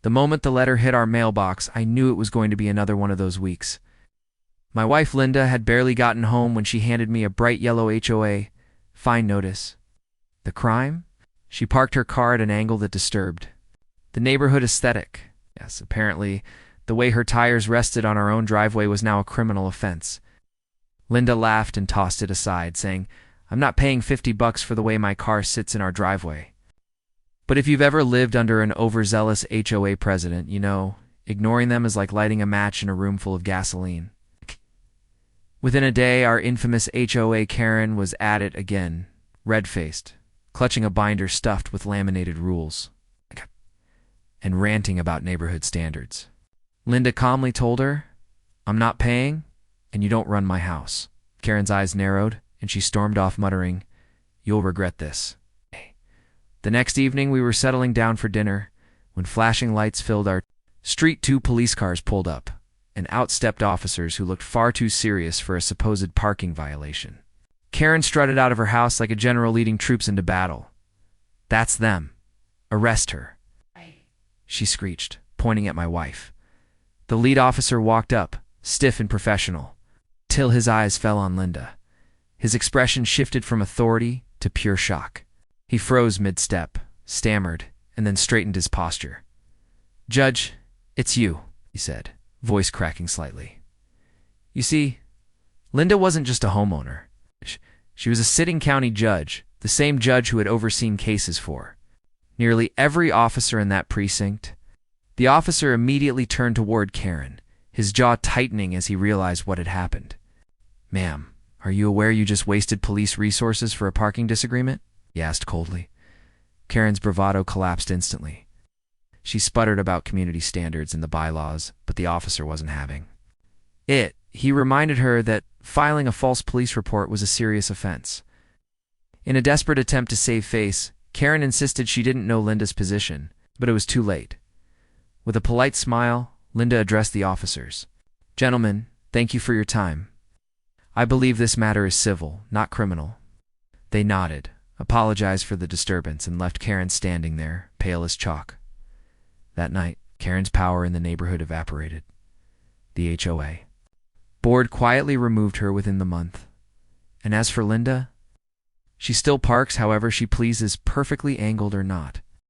The moment the letter hit our mailbox, I knew it was going to be another one of those weeks. My wife Linda had barely gotten home when she handed me a bright yellow HOA fine notice. The crime? She parked her car at an angle that disturbed the neighborhood aesthetic. Yes, apparently, the way her tires rested on our own driveway was now a criminal offense. Linda laughed and tossed it aside, saying, "I'm not paying $50 for the way my car sits in our driveway." But if you've ever lived under an overzealous HOA president, you know, ignoring them is like lighting a match in a room full of gasoline. Within a day, our infamous HOA Karen was at it again, red-faced, clutching a binder stuffed with laminated rules, and ranting about neighborhood standards. Linda calmly told her, "I'm not paying, and you don't run my house." Karen's eyes narrowed, and she stormed off muttering, "You'll regret this." The next evening, we were settling down for dinner when flashing lights filled our street. 2 police cars pulled up, and out stepped officers who looked far too serious for a supposed parking violation. Karen strutted out of her house like a general leading troops into battle. "That's them. Arrest her," she screeched, pointing at my wife. The lead officer walked up, stiff and professional, till his eyes fell on Linda. His expression shifted from authority to pure shock. He froze mid-step, stammered, and then straightened his posture. "Judge, it's you," he said, voice cracking slightly. You see, Linda wasn't just a homeowner. She was a sitting county judge, the same judge who had overseen cases for nearly every officer in that precinct. The officer immediately turned toward Karen, his jaw tightening as he realized what had happened. "Ma'am, are you aware you just wasted police resources for a parking disagreement?" he asked coldly. Karen's bravado collapsed instantly. She sputtered about community standards and the bylaws, but the officer wasn't having it. He reminded her that filing a false police report was a serious offense. In a desperate attempt to save face, Karen insisted she didn't know Linda's position, but it was too late. With a polite smile, Linda addressed the officers. "Gentlemen, thank you for your time. I believe this matter is civil, not criminal." They nodded, apologized for the disturbance, and left Karen standing there, pale as chalk. That night, Karen's power in the neighborhood evaporated. The HOA board quietly removed her within the month. And as for Linda, she still parks however she pleases, perfectly angled or not.